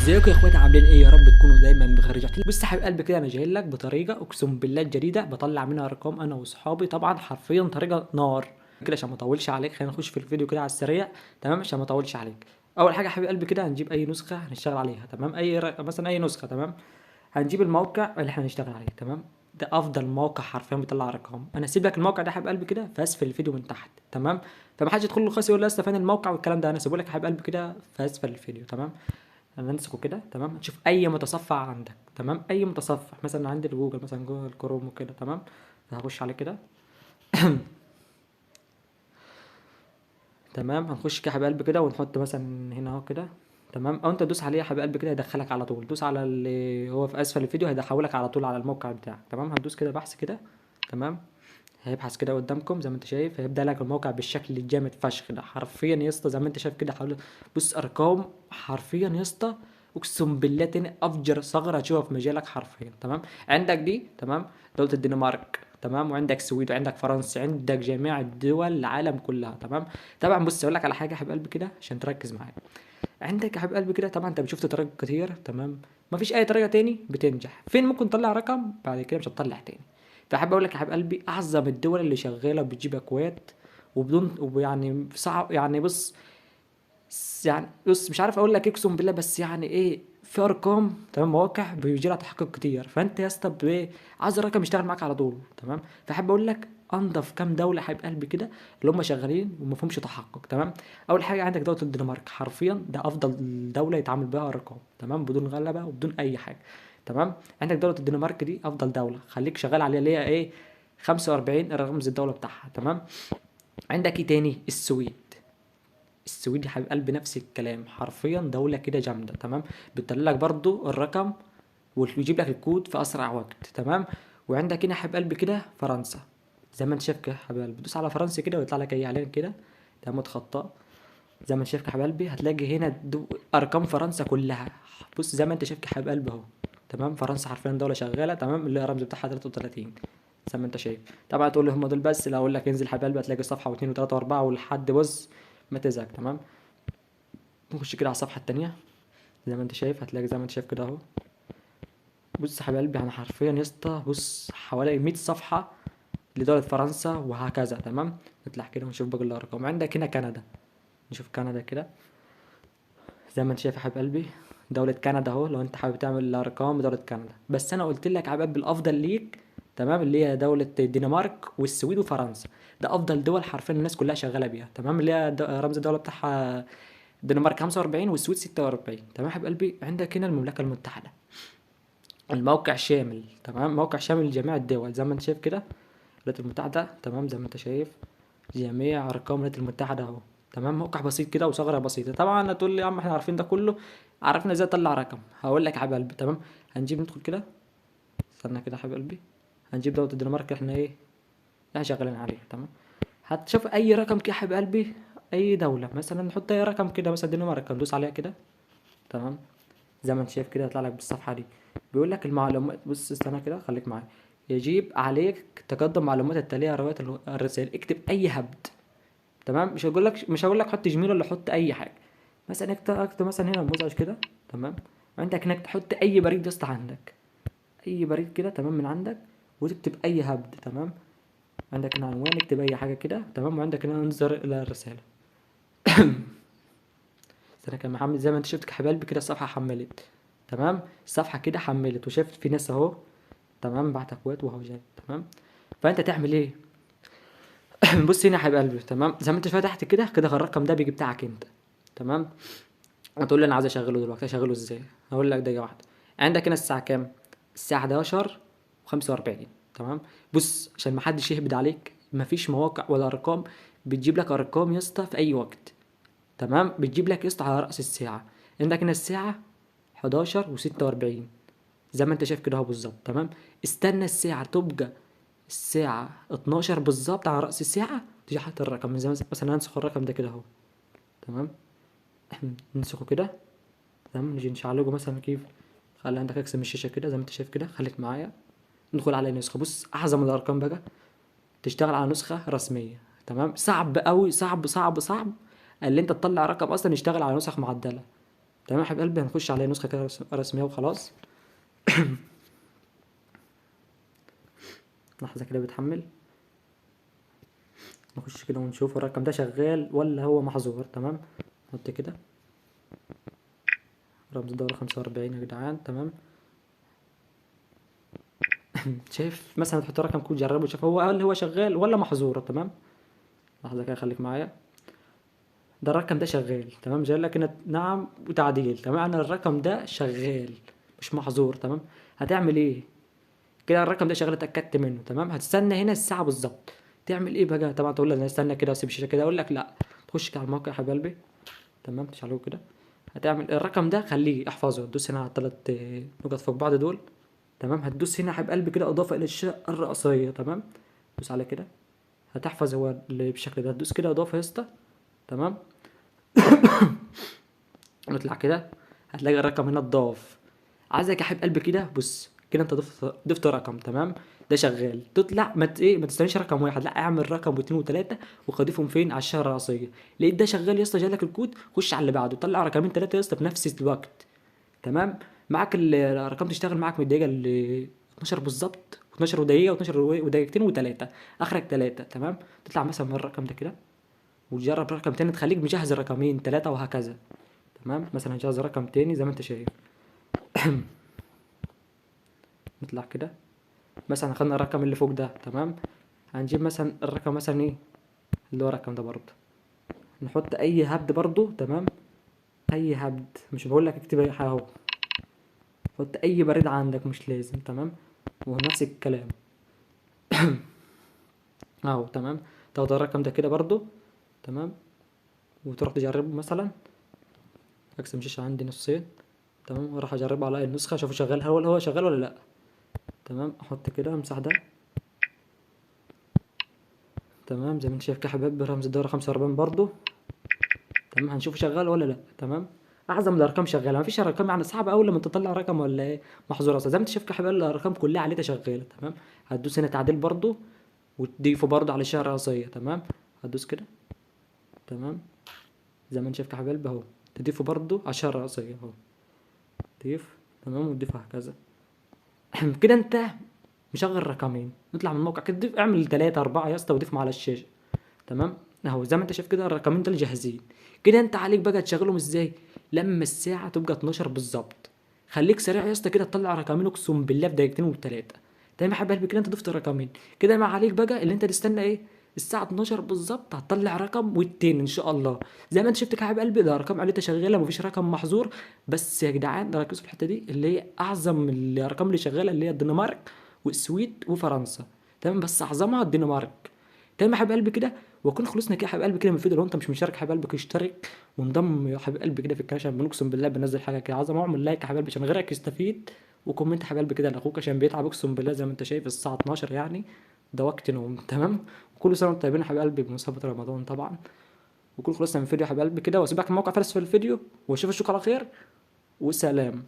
ازيكم يا اخواتي، عاملين ايه؟ يا رب تكونوا دايما بخير. رجعت لي بص يا حبيب قلبي كده، انا جاي لك بطريقه اقسم بالله جديده بطلع منها ارقام انا واصحابي، طبعا حرفيا طريقه نار كده. عشان ما اطولش عليك خلينا نخش في الفيديو كده على السريع. تمام، عشان ما اطولش عليك. اول حاجه يا حبيب قلبي كده هنجيب اي نسخه هنشتغل عليها. تمام، مثلا اي نسخه. تمام، هنجيب الموقع اللي احنا هنشتغل عليه. تمام، ده افضل موقع حرفيا بيطلع ارقام. انا هسيب لك الموقع ده يا حبيب قلبي كده في اسفل الفيديو من تحت. تمام، فما حدش يدخل له خاص يقول لي اصل فين الموقع والكلام ده، انا هسيبه لك يا حبيب قلبي كده في اسفل الفيديو. تمام، هنمسكه كده. تمام، تشوف اي متصفح عندك. تمام، اي متصفح مثلا عندي الجوجل، مثلا جوجل كروم وكده. تمام، هخش عليه كده. تمام، هنخش كده يا حبيب قلبي كده ونحط مثلا هنا اهو كده. تمام، او انت دوس عليه يا حبيب قلبي كده يدخلك على طول. دوس على اللي هو في اسفل الفيديو هيدخلك على طول على الموقع بتاعك. تمام، هتدوس كده بحث كده. تمام، هيبحث كده قدامكم زي ما انت شايف، هيبدأ لك الموقع بالشكل الجامد فشخ ده حرفيا يا اسطى. زي ما انت شايف كده حوالي، بص ارقام حرفيا يا اسطى. اقسم بالله تاني افجر ثغره هتشوفها في مجالك حرفيا. تمام، عندك دي. تمام، دولة الدنمارك. تمام، وعندك السويد وعندك فرنسا، عندك جميع الدول العالم كلها. تمام، طبعا بص اقول لك على حاجه يا حبيب قلبي كده عشان تركز معايا. عندك يا حبيب قلبي كده طبعا انت بتشوف طرق كتير. تمام، مفيش اي طريقه تاني بتنجح. فين ممكن تطلع رقم بعد كده مش هتطلع تاني. فحابب اقول لك يا حبيب قلبي، اعظم الدول اللي شغاله بتجيب اكواد وبدون، ويعني صعب يعني. بص يعني بص مش عارف اقول لك إيه، اقسم بالله بس يعني ايه، في ارقام. تمام، مواقع بيجي لها تحقق كتير. فانت يا اسطى عايز الرقم يشتغل معاك على طول. تمام، فحابب اقول لك انضف كام دوله حبيب قلبي كده اللي هم شغالين وما فيهمش تحقق. تمام، اول حاجه عندك دوله الدنمارك، حرفيا ده افضل دوله يتعامل بها ارقام. تمام، بدون غلبه وبدون اي حاجه. تمام، عندك دوله الدنمارك دي افضل دوله، خليك شغال عليها اللي هي ايه، 45 رمز الدوله بتاعها. تمام، عندك ايه تاني؟ السويد. السويد يا حبيب قلبي نفس الكلام، حرفيا دولة كده جامدة. تمام، بتطلع لك برضو الرقم ويجيب لك الكود في اسرع وقت. تمام، وعندك هنا يا حبيب قلبي كده فرنسا. زي ما انت شايف كده يا حبيب قلبي، دوس على فرنسا كده ويطلع لك اي اعلان كده. تمام، متخطى. زي ما انت شايف كده يا حبيب قلبي هتلاقي هنا ارقام فرنسا كلها. بص زي ما انت شايف كده يا حبيب قلبي اهو. تمام، فرنسا حرفيا دولة شغالة. تمام، اللي الرمز بتاعها 33. زي ما انت شايف. طبعا تقول لي هم دول بس، لا اقول لك انزل يا حبيب قلبي هتلاقي صفحة واثنين وثلاثة واربعة ولحد بص ما تزهق. تمام، نخش كده على الصفحة التانية. زي ما انت شايف هتلاقي زي ما انت شايف كده اهو. بص يا حبيب قلبي انا حرفيا يا اسطى بص حوالي 100 صفحة لدولة فرنسا وهكذا. تمام، نطلع كده ونشوف باقي الارقام. عندك هنا كندا، نشوف كندا كده. زي ما انت شايف يا حبيب قلبي دولة كندا اهو، لو انت حابب تعمل ارقام دولة كندا. بس انا قلت لك يا حبيب قلبي الافضل ليك. تمام، اللي هي دولة الدنمارك والسويد وفرنسا. ده افضل دول حرفيا الناس كلها شغالة بيها. تمام، اللي هي رمز الدولة بتاعها الدنمارك 45 والسويد 46. تمام يا حبيب قلبي، عندك هنا المملكة المتحدة، الموقع شامل. تمام، موقع شامل لجميع الدول زي ما انت شايف كده. الولايات المتحدة. تمام، زي ما انت شايف جميع ارقام الولايات المتحدة اهو. تمام، موقع بسيط كده وثغرة بسيطة. طبعا هتقول لي يا عم احنا عارفين ده كله، عرفنا ازاي اطلع رقم. هقول لك يا حبيب قلبي. تمام، هنجيب ندخل كده. استنى كده يا حبيب قلبي، هنجيب دولة الدنمارك احنا ايه، احنا شغالين عليها. تمام، هتشوف اي رقم كده يا حبيب قلبي، اي دولة مثلا نحط اي رقم كده، مثلا الدنمارك ندوس عليها كده. تمام، زي ما انت شايف كده هيطلع لك بالصفحه دي. بيقول لك المعلومات، بص استنى كده خليك معايا. يجب عليك تقدم معلومات التاليه روايه الرسائل. اكتب اي هبد. تمام، مش هقول لك حط جميل ولا حط اي حاجه. مثلا اكتب مثلا هنا مزعج كده. تمام، عندك انك تحط اي بريد يا اسطى عندك، اي بريد كده. تمام، من عندك وتكتب اي هبد. تمام، عندك هنا عنوان اكتب اي حاجه كده. تمام، وعندك هنا انظر الى الرساله. استنى كده محمد، زي ما انت شفت يا حبايبي كده الصفحه حملت. تمام، الصفحه كده حملت وشفت في ناس اهو. تمام، بعت اكواد وهو جاي. تمام، فانت تعمل ايه؟ بص هنا يا حبيب قلبي. تمام، زي ما انت فتحت كده كده الرقم ده بيجي بتاعك انت. تمام، هتقول لي انا عايز اشغله دلوقتي، اشغله ازاي؟ هقول لك دقيقه واحده. عندك هنا الساعه كام؟ الساعه 11 و45. تمام، بص عشان ما حدش يهبد عليك، مفيش مواقع ولا ارقام بتجيب لك ارقام يا اسطى في اي وقت. تمام، بتجيب لك يا اسطى على راس الساعه. عندك هنا الساعه 11 و46 زي ما انت شايف كده اهو بالظبط. تمام، استنى الساعة تبقى الساعة 12 بالظبط على رأس الساعة تيجي حاطط الرقم. زي مثلا هنسخ الرقم ده كده اهو. تمام، ننسخه كده. تمام، نيجي نشعلقه مثلا كيف. خلي عندك اكس من الشاشة كده زي ما انت شايف كده، خليك معايا. ندخل على نسخة. بص أعظم الأرقام بقى تشتغل على نسخة رسمية. تمام، صعب أوي، صعب صعب صعب اللي انت تطلع رقم أصلا يشتغل على نسخ معدلة. تمام يا حبيب قلبي، هنخش على نسخه كده رسميه وخلاص. لحظه كده بتحمل، نخش كده ونشوف الرقم ده شغال ولا هو محظور. تمام، نحط كده رمز الدورة 45 يا جدعان. تمام، شايف مثلا تحط رقم كود جربه وشوف هو هل هو شغال ولا محظور. تمام، لحظة كده خليك معايا. ده الرقم ده شغال. تمام، جاي لك هنا نعم وتعديل. تمام، انا الرقم ده شغال مش محظور. تمام، هتعمل ايه كده؟ الرقم ده شغال اتاكدت منه. تمام، هتستنى هنا الساعه بالظبط. تعمل ايه بقى؟ طبعا تقول لي انا استنى كده واسيب الشاشه كده، اقول لك لا، تخش كده على الموقع يا حبيب قلبي. تمام، تشعله كده. هتعمل الرقم ده خليه احفظه، تدوس هنا على الثلاث نقط فوق بعض دول. تمام، هتدوس هنا يا حبيب قلبي كده اضافه الى الشاشه الرئيسيه. تمام، دوس على كده هتحفظ هو اللي بالشكل ده. هتدوس كده اضافه يا اسطى. تمام، نطلع كده هتلاقي الرقم هنا اتضاف. عايزك يا حبيب قلبي كده بص كده انت ضفت رقم. تمام، ده شغال. تطلع ما تستنيش رقم واحد، لا اعمل رقم واثنين وثلاثه وخليهم فين على الشهر الرئيسيه. لقيت ده شغال يا اسطى جالك الكود، خش على اللي بعده طلع رقمين ثلاثه يا اسطى في نفس الوقت. تمام، معاك الارقام تشتغل معاك من الدقيقه ل 12 بالظبط، 12 ودقيقه و12 ودقيقتين وثلاثه، اخرك ثلاثه. تمام، تطلع مثلا من الرقم ده كده وتجرب رقم تاني، تخليك مجهز الرقمين ثلاثه وهكذا. تمام، مثلا هجهز رقم تاني زي ما انت شايف. نطلع كده مثلا خدنا الرقم اللي فوق ده. تمام، هنجيب مثلا الرقم مثلا ايه اللي هو الرقم ده برضه، نحط اي هبد برضه. تمام، اي هبد، مش بقول لك اكتب اي حاجه اهو، حط اي بريد عندك مش لازم. تمام، ونفس الكلام اهو. تمام، تاخد الرقم ده كده برضه. تمام، وتروح تجربه مثلا. اقسم الشاشه عندي نصين. تمام، واروح اجربه على اي نسخه اشوفه شغال، هل هو شغال ولا لا. تمام، احط كده امسح ده. تمام، زي ما انت شايف كده حبايب رمز الدورة 45 برضه. تمام، هنشوفه شغال ولا لا. تمام، اعظم الارقام شغاله، مفيش ارقام يعني صعبه قوي لما تطلع رقم ولا ايه محظور اصلا. زي ما انت شايف كده حبايب الارقام كلها عليها شغاله. تمام، هتدوس هنا تعديل برضه وتضيفه برضه على الشهر الرئيسيه. تمام، هتدوس كده. تمام، زي ما انت شايف كده حبايب اهو، تضيفه برضه على الشهر الرئيسيه اهو، ضيف. تمام، وتضيفه هكذا. كده انت مشغل رقمين. نطلع من الموقع كده ضيف، اعمل 3 4 يا اسطى وضيفهم على الشاشه. تمام، اهو زي ما انت شايف كده الرقمين دول جاهزين. كده انت عليك بقى تشغلهم ازاي؟ لما الساعه تبقى 12 بالظبط، خليك سريع يا اسطى كده تطلع رقمين اقسم بالله في دقيقتين وثلاثه. تمام يا حبيب قلبي، كده انت ضفت رقمين. كده ما عليك بقى اللي انت تستنى ايه؟ الساعه 12 بالظبط هتطلع رقم والتين ان شاء الله. زي ما انت شفت يا حبيب قلبي ده ارقام عليتها شغاله، مفيش رقم محظور. بس يا جدعان ركزوا في الحته دي اللي هي اعظم الارقام اللي شغاله، اللي هي الدنمارك والسويد وفرنسا. تمام، بس اعظمها الدنمارك. تمام يا حبيب قلبي كده، واكون خلصنا كده يا حبيب قلبي كده من الفيديو. لو انت مش مشترك يا حبيب قلبي اشترك وانضم يا حبيب قلبي كده في القناه، عشان بنقسم بالله بنزل حاجه كده عظمه. واعمل لايك يا حبيب قلبي عشان غيرك يستفيد، وكومنت يا حبيب قلبي كده لاخوك عشان بيتعب اقسم بالله زي ما انت شايف الساعه 12 يعني، ده وقت نوم. تمام، وكل سنه وانتم طيبين يا حبيب قلبي بمناسبه رمضان طبعا. وكل خلصنا من الفيديو يا حبيب قلبي كده، واسيبك الموقع فارس في الفيديو واشوف اشوفك على خير، وسلام.